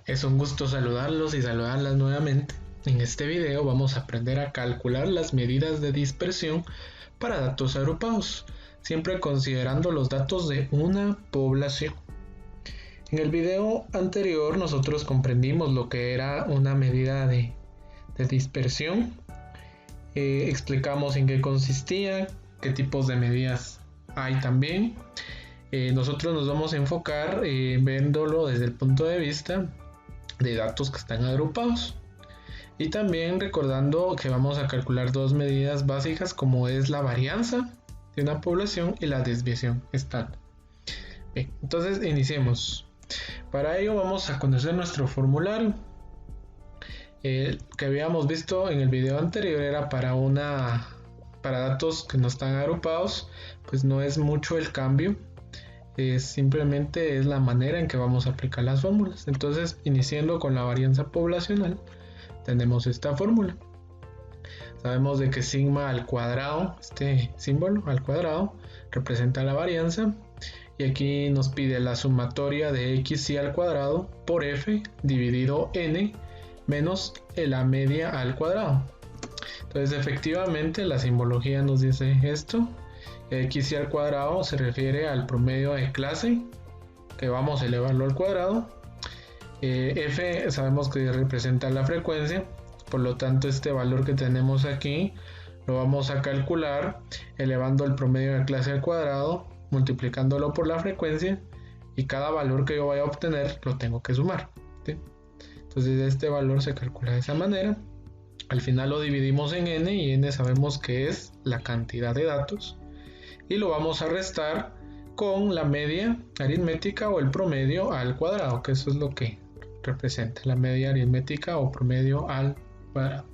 Es un gusto saludarlos y saludarlas nuevamente. En este video vamos a aprender a calcular las medidas de dispersión para datos agrupados, siempre considerando los datos de una población. En el video anterior nosotros comprendimos lo que era una medida de dispersión, explicamos en qué consistía, qué tipos de medidas hay también. Nosotros nos vamos a enfocar viéndolo desde el punto de vista de datos que están agrupados, y también recordando que vamos a calcular dos medidas básicas, como es la varianza de una población y la desviación estándar. Bien, entonces iniciemos. Para ello vamos a conocer nuestro formulario. Que habíamos visto en el video anterior era para datos que no están agrupados, pues no es mucho el cambio. Simplemente es la manera en que vamos a aplicar las fórmulas. Entonces, iniciando con la varianza poblacional, tenemos esta fórmula. Sabemos de que sigma al cuadrado, este símbolo al cuadrado, representa la varianza, y aquí nos pide la sumatoria de x y al cuadrado por f dividido n menos la media al cuadrado. Entonces, efectivamente, la simbología nos dice esto. X y al cuadrado se refiere al promedio de clase, que vamos a elevarlo al cuadrado. F sabemos que representa la frecuencia, por lo tanto este valor que tenemos aquí lo vamos a calcular elevando el promedio de clase al cuadrado, multiplicándolo por la frecuencia, y cada valor que yo vaya a obtener lo tengo que sumar, ¿sí? Entonces este valor se calcula de esa manera. Al final lo dividimos en n, y n sabemos que es la cantidad de datos, y lo vamos a restar con la media aritmética o el promedio al cuadrado, que eso es lo que representa la media aritmética o promedio al cuadrado.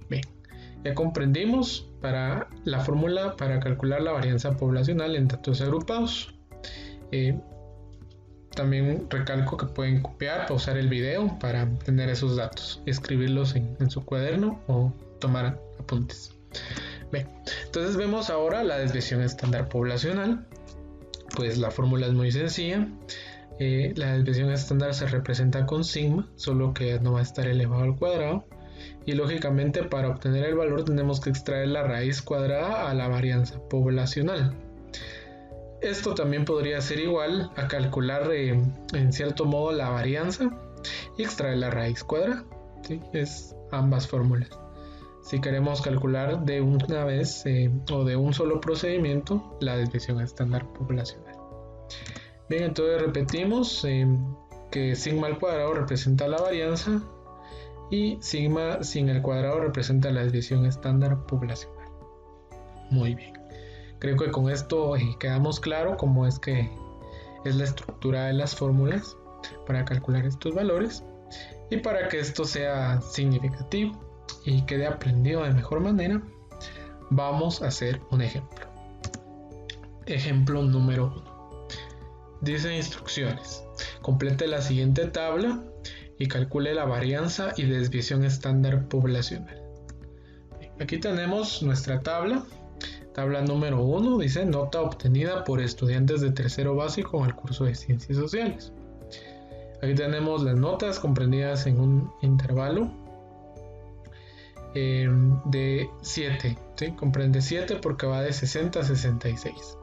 Bien, ya comprendimos para la fórmula para calcular la varianza poblacional en datos agrupados. También recalco que pueden copiar, pausar el video para tener esos datos, escribirlos en su cuaderno o tomar apuntes. Bien, entonces vemos ahora la desviación estándar poblacional. Pues la fórmula es muy sencilla. La desviación estándar se representa con sigma, solo que no va a estar elevado al cuadrado, y lógicamente para obtener el valor tenemos que extraer la raíz cuadrada a la varianza poblacional. Esto también podría ser igual a calcular en cierto modo la varianza y extraer la raíz cuadrada, ¿sí? Es ambas fórmulas. Si queremos calcular de una vez o de un solo procedimiento la desviación estándar poblacional. Bien, entonces repetimos que sigma al cuadrado representa la varianza y sigma sin el cuadrado representa la desviación estándar poblacional. Muy bien. Creo que con esto quedamos claro cómo es que es la estructura de las fórmulas para calcular estos valores, y para que esto sea significativo y quede aprendido de mejor manera, vamos a hacer un ejemplo. Ejemplo número 1. Dice instrucciones: complete la siguiente tabla y calcule la varianza y desviación estándar poblacional. Aquí tenemos nuestra tabla. Tabla número 1 dice nota obtenida por estudiantes de tercero básico en el curso de Ciencias Sociales. Aquí tenemos las notas comprendidas en un intervalo de 7, ¿sí? Comprende 7 porque va de 60 a 66.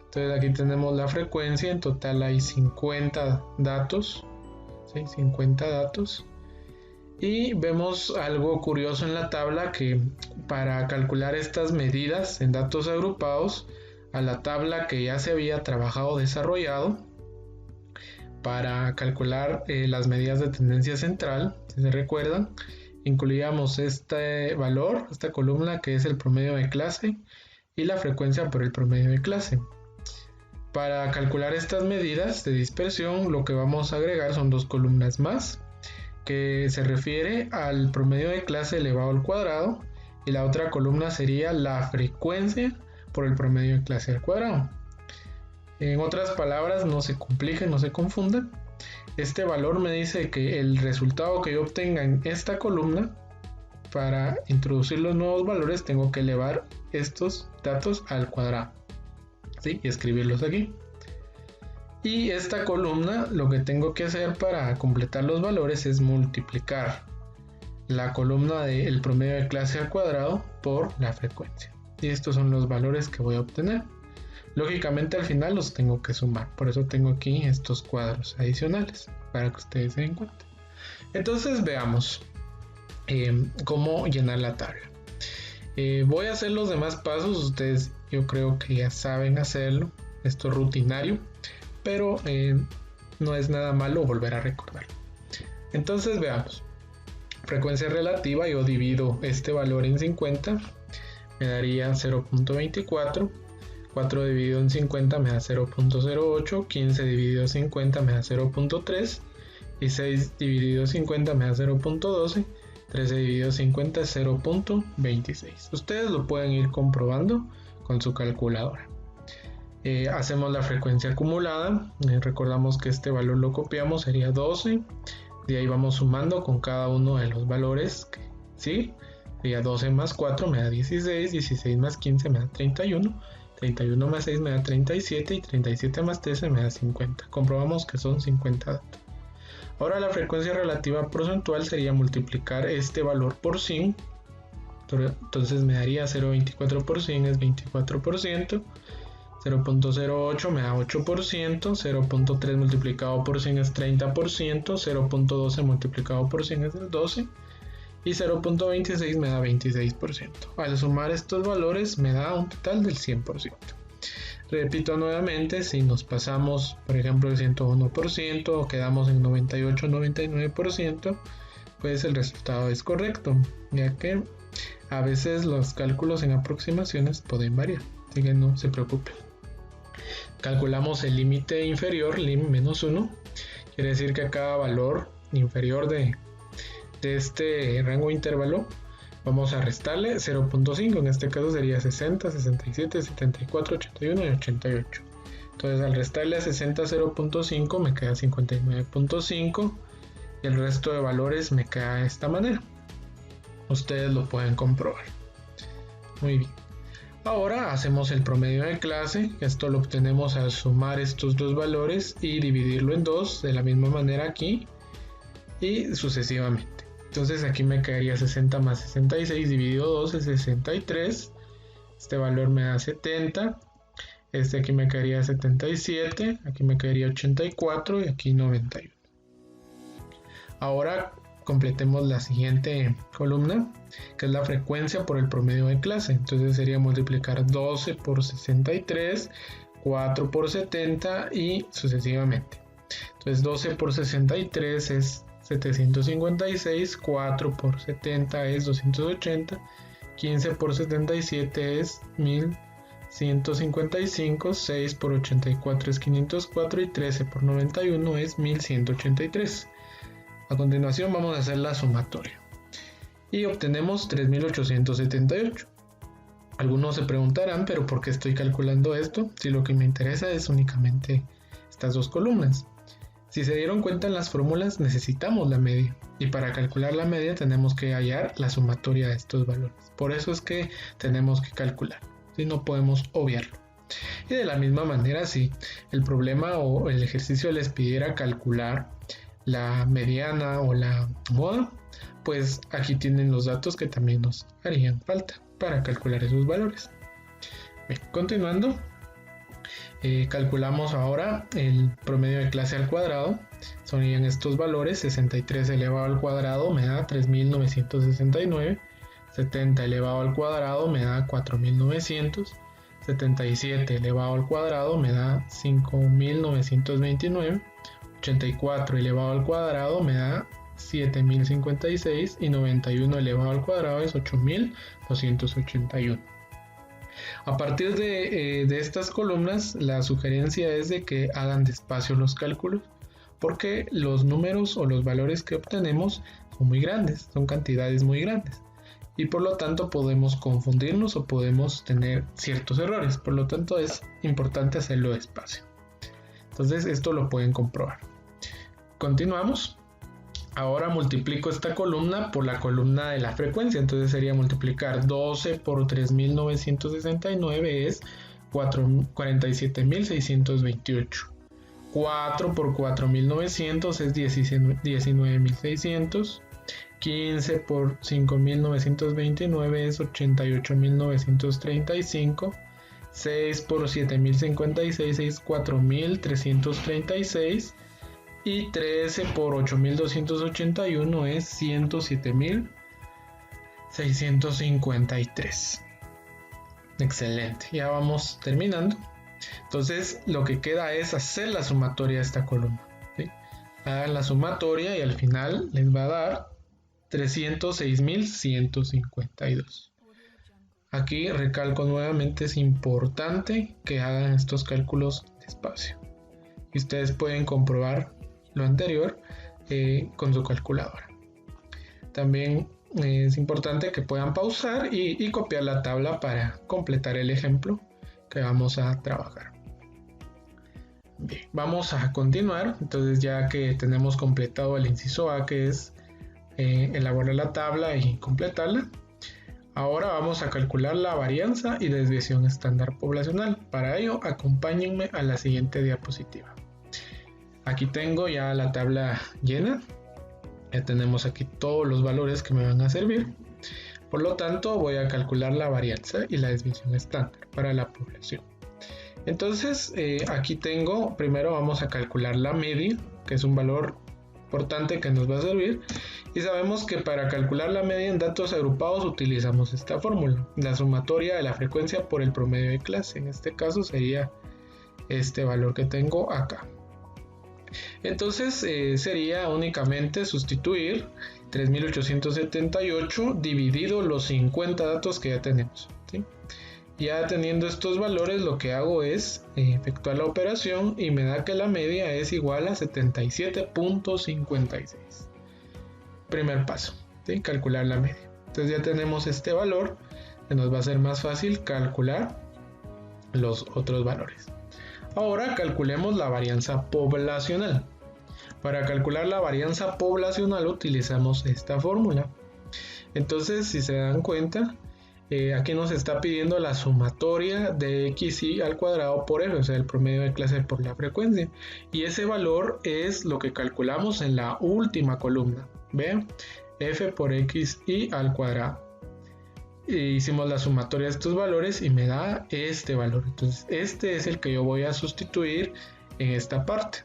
Entonces aquí tenemos la frecuencia, en total hay 50 datos, ¿sí? 50 datos. Y vemos algo curioso en la tabla, que para calcular estas medidas en datos agrupados, a la tabla que ya se había trabajado desarrollado para calcular las medidas de tendencia central, si se recuerdan, incluíamos este valor, esta columna que es el promedio de clase, y la frecuencia por el promedio de clase. Para calcular estas medidas de dispersión, lo que vamos a agregar son dos columnas más, que se refiere al promedio de clase elevado al cuadrado, y la otra columna sería la frecuencia por el promedio de clase al cuadrado. En otras palabras, no se compliquen, no se confundan. Este valor me dice que el resultado que yo obtenga en esta columna, para introducir los nuevos valores tengo que elevar estos datos al cuadrado, ¿sí? Y escribirlos aquí. Y esta columna, lo que tengo que hacer para completar los valores es multiplicar la columna del promedio de clase al cuadrado por la frecuencia. Y estos son los valores que voy a obtener. Lógicamente al final los tengo que sumar, por eso tengo aquí estos cuadros adicionales para que ustedes se den cuenta. Entonces veamos cómo llenar la tabla. Voy a hacer los demás pasos, ustedes yo creo que ya saben hacerlo, esto es rutinario, pero no es nada malo volver a recordarlo. Entonces veamos, frecuencia relativa, yo divido este valor en 50, me daría 0.24, 4 dividido en 50 me da 0.08, 15 dividido en 50 me da 0.3 y 6 dividido en 50 me da 0.12, 13 dividido en 50 es 0.26. Ustedes lo pueden ir comprobando con su calculadora. Hacemos la frecuencia acumulada, recordamos que este valor lo copiamos, sería 12, de ahí vamos sumando con cada uno de los valores, ¿sí? Sería 12 más 4 me da 16, 16 más 15 me da 31, 31 más 6 me da 37 y 37 más 13 me da 50. Comprobamos que son 50 datos. Ahora la frecuencia relativa porcentual sería multiplicar este valor por 100. Entonces me daría 0.24 por 100 es 24%. 0.08 me da 8%. 0.3 multiplicado por 100 es 30%. 0.12 multiplicado por 100 es el 12%. Y 0.26 me da 26%. Al sumar estos valores me da un total del 100%. Repito nuevamente, si nos pasamos por ejemplo el 101% o quedamos en 98-99%, pues el resultado es correcto, ya que a veces los cálculos en aproximaciones pueden variar, así que no se preocupen. Calculamos el límite inferior, lim-1, quiere decir que a cada valor inferior de este rango intervalo vamos a restarle 0.5, en este caso sería 60, 67, 74, 81 y 88. Entonces al restarle a 60 0.5 me queda 59.5 y el resto de valores me queda de esta manera. Ustedes lo pueden comprobar. Muy bien. Ahora hacemos el promedio de clase, esto lo obtenemos al sumar estos dos valores y dividirlo en 2 de la misma manera aquí y sucesivamente. Entonces aquí me quedaría 60 más 66 dividido 2 es 63. Este valor me da 70. Este aquí me quedaría 77. Aquí me quedaría 84 y aquí 91. Ahora completemos la siguiente columna, que es la frecuencia por el promedio de clase. Entonces sería multiplicar 12 por 63, 4 por 70 y sucesivamente. Entonces 12 por 63 es 756, 4 por 70 es 280, 15 por 77 es 1155, 6 por 84 es 504 y 13 por 91 es 1183. A continuación vamos a hacer la sumatoria y obtenemos 3878. Algunos se preguntarán, pero ¿por qué estoy calculando esto? Si lo que me interesa es únicamente estas dos columnas. Si se dieron cuenta, en las fórmulas necesitamos la media y para calcular la media tenemos que hallar la sumatoria de estos valores. Por eso es que tenemos que calcular, si no podemos obviarlo. Y de la misma manera, si el problema o el ejercicio les pidiera calcular la mediana o la moda, pues aquí tienen los datos que también nos harían falta para calcular esos valores. Bien, continuando. Calculamos ahora el promedio de clase al cuadrado. Serían estos valores: 63 elevado al cuadrado me da 3969, 70 elevado al cuadrado me da 4900, 77 elevado al cuadrado me da 5929, 84 elevado al cuadrado me da 7056 y 91 elevado al cuadrado es 8281. A partir de estas columnas, la sugerencia es de que hagan despacio los cálculos, porque los números o los valores que obtenemos son muy grandes, son cantidades muy grandes, y por lo tanto podemos confundirnos o podemos tener ciertos errores. Por lo tanto es importante hacerlo despacio. Entonces esto lo pueden comprobar. Continuamos. Ahora multiplico esta columna por la columna de la frecuencia, entonces sería multiplicar 12 por 3969 es 47.628. 4 por 4.900 es 19.600. 15 por 5.929 es 88.935. 6 por 7.056 es 4.336. Y 13 por 8.281 es 107.653. Excelente, ya vamos terminando. Entonces lo que queda es hacer la sumatoria de esta columna, ¿sí? Hagan la sumatoria y al final les va a dar 306.152. Aquí recalco nuevamente, es importante que hagan estos cálculos despacio. Y ustedes pueden comprobar lo anterior con su calculadora. También es importante que puedan pausar y copiar la tabla para completar el ejemplo que vamos a trabajar. Bien, vamos a continuar. Entonces, ya que tenemos completado el inciso A, que es elaborar la tabla y completarla, ahora vamos a calcular la varianza y desviación estándar poblacional. Para ello, acompáñenme a la siguiente diapositiva. Aquí tengo ya la tabla llena. Ya tenemos aquí todos los valores que me van a servir. Por lo tanto, voy a calcular la varianza y la desviación estándar para la población. Entonces, aquí tengo, primero vamos a calcular la media, que es un valor importante que nos va a servir. Y sabemos que para calcular la media en datos agrupados utilizamos esta fórmula, la sumatoria de la frecuencia por el promedio de clase. En este caso sería este valor que tengo acá. Entonces sería únicamente sustituir 3.878 dividido los 50 datos que ya tenemos, ¿sí? Ya teniendo estos valores, lo que hago es efectuar la operación y me da que la media es igual a 77.56. Primer paso, ¿sí? Calcular la media. Entonces ya tenemos este valor, que nos va a ser más fácil calcular los otros valores. Ahora calculemos la varianza poblacional. Para calcular la varianza poblacional utilizamos esta fórmula. Entonces, si se dan cuenta, aquí nos está pidiendo la sumatoria de xy al cuadrado por f, o sea, el promedio de clase por la frecuencia. Y ese valor es lo que calculamos en la última columna. Vean, f por xy al cuadrado. Hicimos la sumatoria de estos valores y me da este valor. Entonces este es el que yo voy a sustituir en esta parte.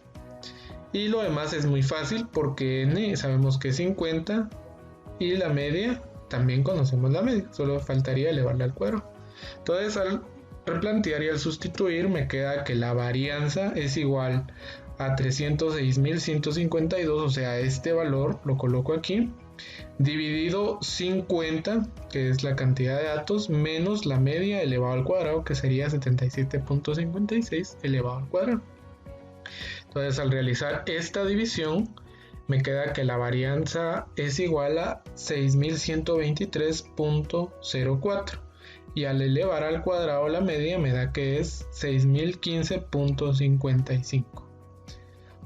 Y lo demás es muy fácil porque n sabemos que es 50 y la media también conocemos la media, solo faltaría elevarla al cuadrado. Entonces al replantear y al sustituir me queda que la varianza es igual a 306.152, o sea, este valor lo coloco aquí, dividido 50, que es la cantidad de datos, menos la media elevado al cuadrado, que sería 77.56 elevado al cuadrado. Entonces, al realizar esta división, me queda que la varianza es igual a 6.123.04 y al elevar al cuadrado la media me da que es 6.015.55.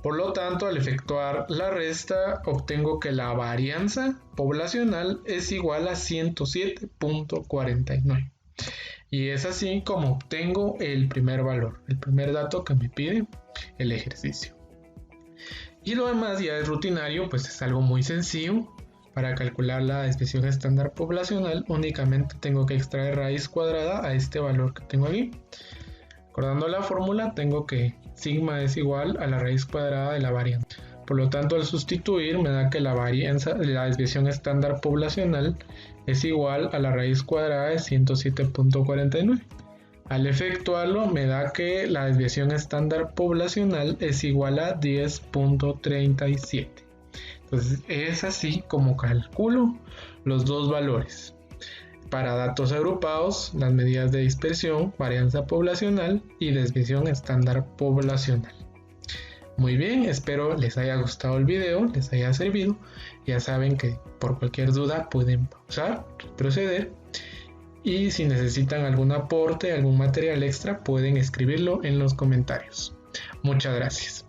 Por lo tanto, al efectuar la resta, obtengo que la varianza poblacional es igual a 107.49. Y es así como obtengo el primer valor, el primer dato que me pide el ejercicio. Y lo demás ya es rutinario, pues es algo muy sencillo. Para calcular la desviación estándar poblacional, únicamente tengo que extraer raíz cuadrada a este valor que tengo aquí. Recordando la fórmula, tengo que sigma es igual a la raíz cuadrada de la varianza. Por lo tanto, al sustituir me da que la varianza de la desviación estándar poblacional es igual a la raíz cuadrada de 107.49. Al efectuarlo me da que la desviación estándar poblacional es igual a 10.37. Entonces es así como calculo los dos valores. Para datos agrupados, las medidas de dispersión, varianza poblacional y desviación estándar poblacional. Muy bien, espero les haya gustado el video, les haya servido. Ya saben que por cualquier duda pueden pausar, retroceder. Y si necesitan algún aporte, algún material extra, pueden escribirlo en los comentarios. Muchas gracias.